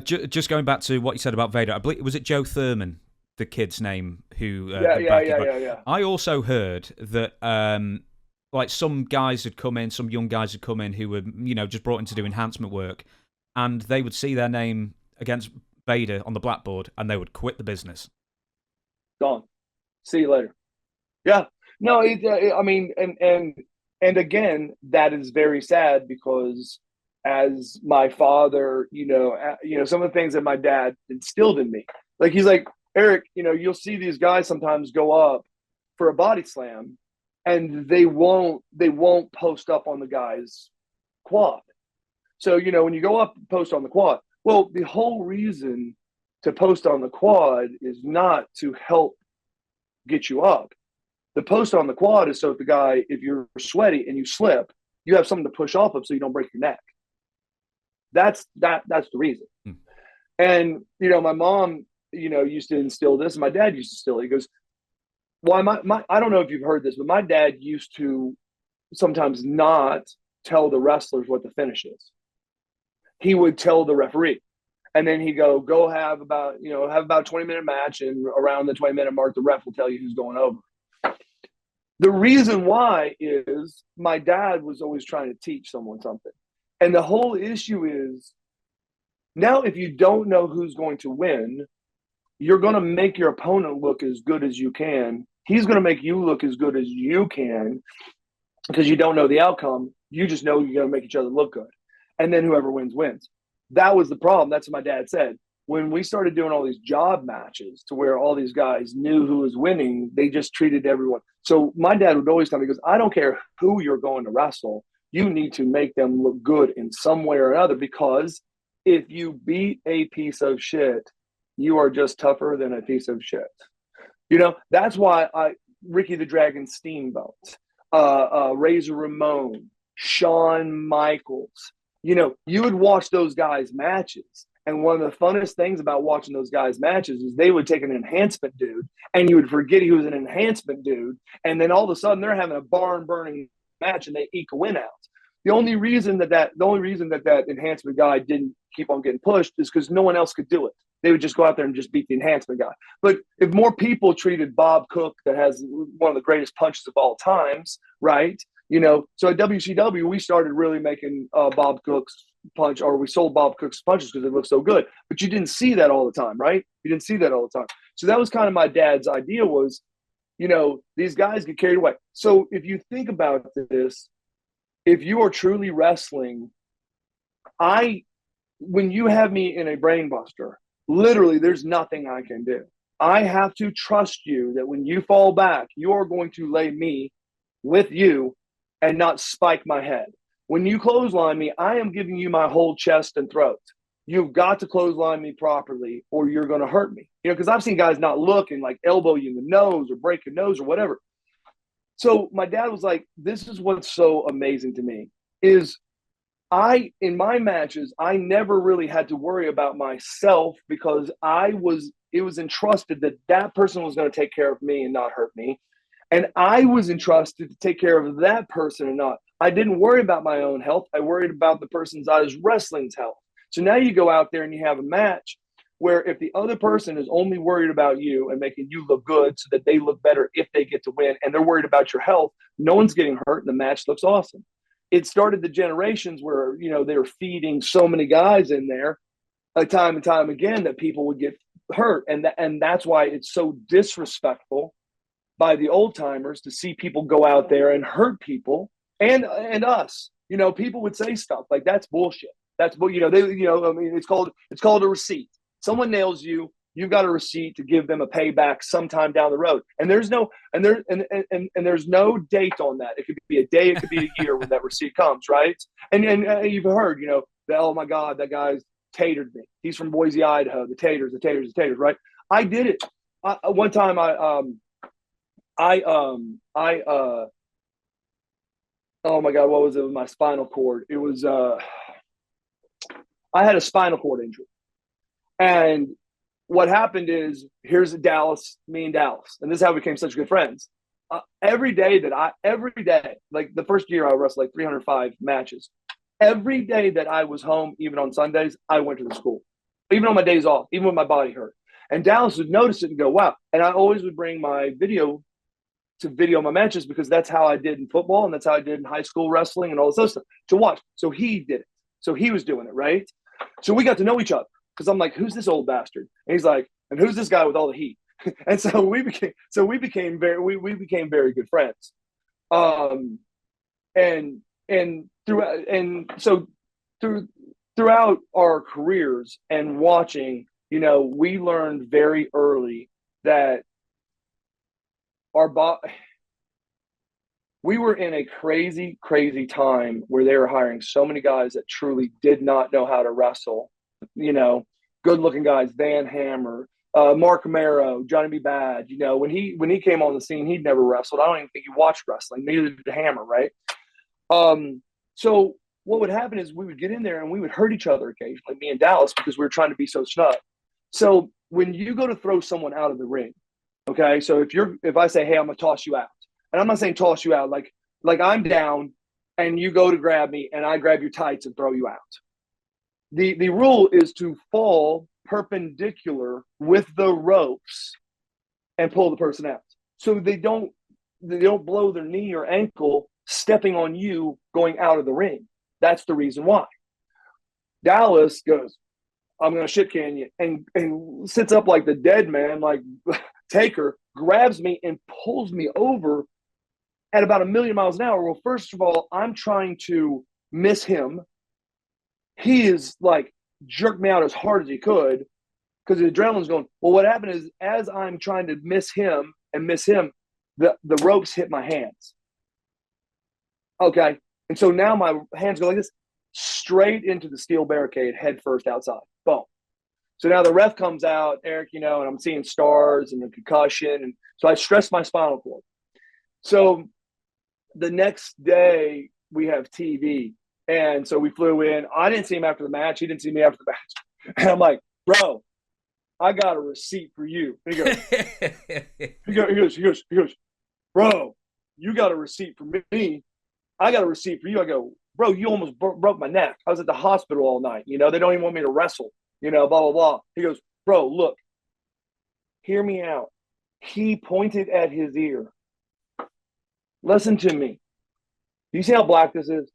Just going back to what you said about Vader, I believe was it Joe Thurman, the kid's name, who Yeah, got yeah, back. yeah, yeah, yeah. I also heard that like some guys had come in, some young guys had come in who were just brought in to do enhancement work, and they would see their name against Vader on the blackboard, and they would quit the business. Gone. See you later. Yeah. No, I mean, and again, that is very sad because as my father, some of the things that my dad instilled in me, like he's like, Eric, you'll see these guys sometimes go up for a body slam, and they won't post up on the guy's quad. So when you go up and post on the quad, well, the whole reason to post on the quad is not to help get you up. The post on the quad is so if you're sweaty and you slip, you have something to push off of so you don't break your neck. That's the reason. Hmm. And my mom, used to instill this, and my dad used to instill it. He goes, "Why my I don't know if you've heard this, but my dad used to sometimes not tell the wrestlers what the finish is. He would tell the referee, and then he go have about 20-minute match, and around the 20-minute mark, the ref will tell you who's going over." The reason why is my dad was always trying to teach someone something. And the whole issue is now, if you don't know who's going to win, you're going to make your opponent look as good as you can. He's going to make you look as good as you can because you don't know the outcome. You just know you're going to make each other look good. And then whoever wins, wins. That was the problem. That's what my dad said. When we started doing all these job matches to where all these guys knew who was winning, they just treated everyone. So my dad would always tell me, he goes, I don't care who you're going to wrestle. You need to make them look good in some way or another, because if you beat a piece of shit, you are just tougher than a piece of shit. That's why Ricky the Dragon Steamboat, Razor Ramon, Shawn Michaels, you would watch those guys' matches. And one of the funnest things about watching those guys' matches is they would take an enhancement dude and you would forget he was an enhancement dude. And then all of a sudden they're having a barn burning match and they eke a win out. The only reason that enhancement guy didn't keep on getting pushed is because no one else could do it. They would just go out there and just beat the enhancement guy. But if more people treated Bob Cook, that has one of the greatest punches of all times, right? So at WCW, we started really making Bob Cook's punch, or we sold Bob Cook's punches because it looked so good. But you didn't see that all the time, right? You didn't see that all the time. So that was kind of my dad's idea was, these guys get carried away. So if you think about this, if you are truly wrestling, when you have me in a brain buster, literally there's nothing I can do. I have to trust you that when you fall back, you are going to lay me with you and not spike my head. When you clothesline me, I am giving you my whole chest and throat. You've got to clothesline me properly or you're going to hurt me. Because I've seen guys not look and like elbow you in the nose or break your nose or whatever. So my dad was like, this is what's so amazing to me is in my matches, I never really had to worry about myself because it was entrusted that person was going to take care of me and not hurt me. And I was entrusted to take care of that person and not. I didn't worry about my own health. I worried about the person's I was wrestling's health. So now you go out there and you have a match where if the other person is only worried about you and making you look good so that they look better if they get to win, and they're worried about your health, no one's getting hurt and the match looks awesome. It started the generations where, they were feeding so many guys in there time and time again that people would get hurt. And that's why it's so disrespectful by the old timers to see people go out there and hurt people and us. People would say stuff like that's bullshit. That's I mean, it's called a receipt. Someone nails you, you've got a receipt to give them a payback sometime down the road. And there's no there's no date on that. It could be a day, it could be a year when that receipt comes, right? And you've heard, that, oh my God, that guy's tatered me. He's from Boise, Idaho. The taters, right? I did it. One time oh my God, what was it with my spinal cord? It was I had a spinal cord injury. And what happened is, here's Dallas, me and Dallas, and this is how we became such good friends. Every day, like the first year I wrestled like 305 matches. Every day that I was home, even on Sundays, I went to the school. even on my days off, even when my body hurt. And Dallas would notice it and go, wow. And I always would bring my video to video my matches because that's how I did in football and that's how I did in high school wrestling and all this other stuff to watch. So he did it. So he was doing it, right? So we got to know each other because I'm like, who's this old bastard? And he's like, and who's this guy with all the heat? And so we became very good friends. Throughout our careers and watching, we learned very early that we were in a crazy, crazy time where they were hiring so many guys that truly did not know how to wrestle. Good looking guys, Van Hammer, Mark Romero, Johnny B. Bad. When he came on the scene, he'd never wrestled. I don't even think he watched wrestling. Neither did Hammer, right? So what would happen is we would get in there and we would hurt each other occasionally, me and Dallas, because we were trying to be so snug. So when you go to throw someone out of the ring, okay, so if I say, hey, I'm gonna toss you out, and I'm not saying toss you out like I'm down and you go to grab me and I grab your tights and throw you out. The rule is to fall perpendicular with the ropes and pull the person out. So they don't blow their knee or ankle stepping on you going out of the ring. That's the reason why. Dallas goes, I'm going to shit can you, and sits up like the dead man, like Taker, grabs me and pulls me over at about 1,000,000 miles an hour. Well, first of all, I'm trying to miss him. He is like jerked me out as hard as he could because the adrenaline's going. Well, what happened is as I'm trying to miss him, the ropes hit my hands. Okay. And so now my hands go like this, straight into the steel barricade, head first outside. Boom. So now the ref comes out, Erik, and I'm seeing stars and the concussion. And so I stressed my spinal cord. So the next day we have TV. And so we flew in. I didn't see him after the match. He didn't see me after the match. And I'm like, bro, I got a receipt for you. And he goes, bro, you got a receipt for me. I got a receipt for you. I go, bro, you almost broke my neck. I was at the hospital all night. They don't even want me to wrestle, blah, blah, blah. He goes, bro, look, hear me out. He pointed at his ear. Listen to me. Do you see how black this is?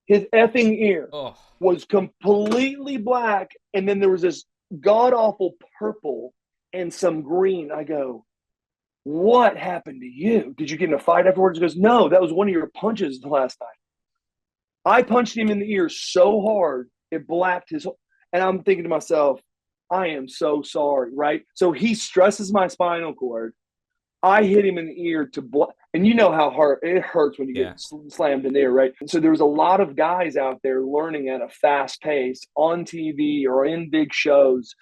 His effing ear was completely black. And then there was this god-awful purple and some green. I go, what happened to you? Did you get in a fight afterwards? He goes, no, that was one of your punches the last night. I punched him in the ear so hard, it blacked his – and I'm thinking to myself, I am so sorry, right? So he stresses my spinal cord. I hit him in the ear to and you know how hard it hurts when you get slammed in the ear, right? And so there was a lot of guys out there learning at a fast pace on TV or in big shows.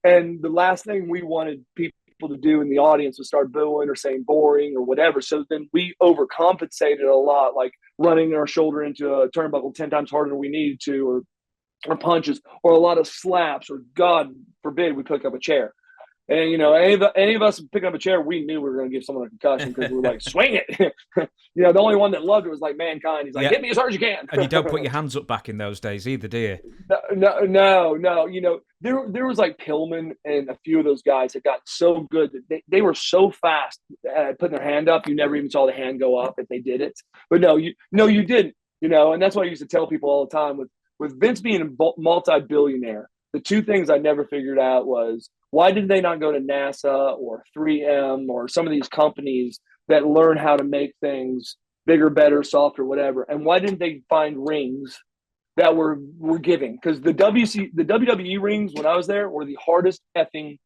And the last thing we wanted people to do in the audience was start booing or saying boring or whatever. So then we overcompensated a lot, like running our shoulder into a turnbuckle 10 times harder than we needed to, or punches, or a lot of slaps, or God forbid we pick up a chair. And, any of us picking up a chair, we knew we were going to give someone a concussion because we were like, swing it. The only one that loved it was like Mankind. He's like, hit me as hard as you can. And you don't put your hands up back in those days either, do you? No. There was like Pillman and a few of those guys that got so good that they were so fast at putting their hand up. You never even saw the hand go up if they did it. But no, you didn't, and that's why I used to tell people all the time with Vince being a multi-billionaire, the two things I never figured out was, why did they not go to NASA or 3M or some of these companies that learn how to make things bigger, better, softer, whatever? And why didn't they find rings that were giving? Because the WWE rings when I was there were the hardest effing,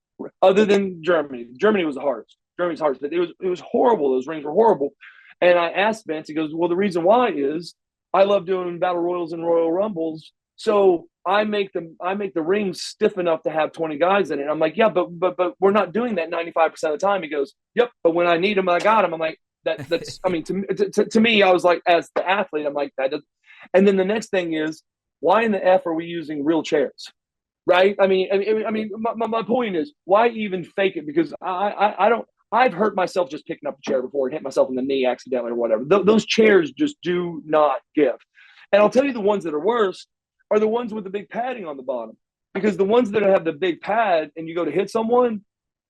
other than Germany. Germany was the hardest. Germany's hardest, but it was horrible. Those rings were horrible. And I asked Vince, he goes, well, the reason why is I love doing battle royals and Royal Rumbles. So I make the ring stiff enough to have 20 guys in it. I'm like, yeah, but we're not doing that 95% of the time. He goes, yep, but when I need them, I got them. I'm like, that's I mean, to me, I was like, as the athlete, I'm like, that doesn't. And then the next thing is, why in the F are we using real chairs? Right? I mean, my point is, why even fake it? Because I've hurt myself just picking up a chair before and hit myself in the knee accidentally or whatever. Those chairs just do not give. And I'll tell you, the ones that are worse are the ones with the big padding on the bottom. because the ones that have the big pad and you go to hit someone,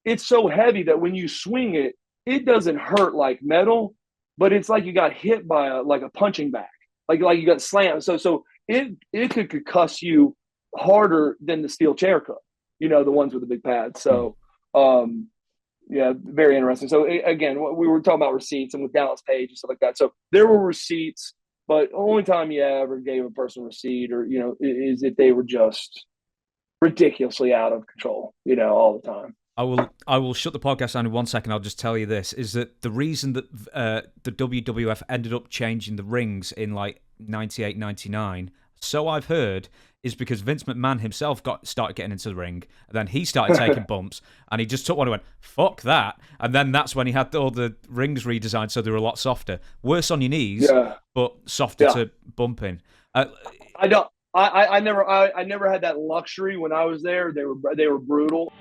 it's so heavy that when you swing it, it doesn't hurt like metal, but it's like you got hit by a punching bag, like you got slammed. So it could concuss you harder than the steel chair could. The ones with the big pads. So yeah, very interesting. So again, we were talking about receipts and with Dallas Page and stuff like that. So there were receipts, but only time you ever gave a person a receipt or is if they were just ridiculously out of control, all the time. I will shut the podcast down in 1 second. I'll just tell you this, is that the reason that the WWF ended up changing the rings in like 98, 99, so I've heard, is because Vince McMahon himself started getting into the ring, and then he started taking bumps, and he just took one and went, fuck that, and then that's when he had all the rings redesigned so they were a lot softer. Worse on your knees, but softer to bumping. I never had that luxury when I was there. They were brutal.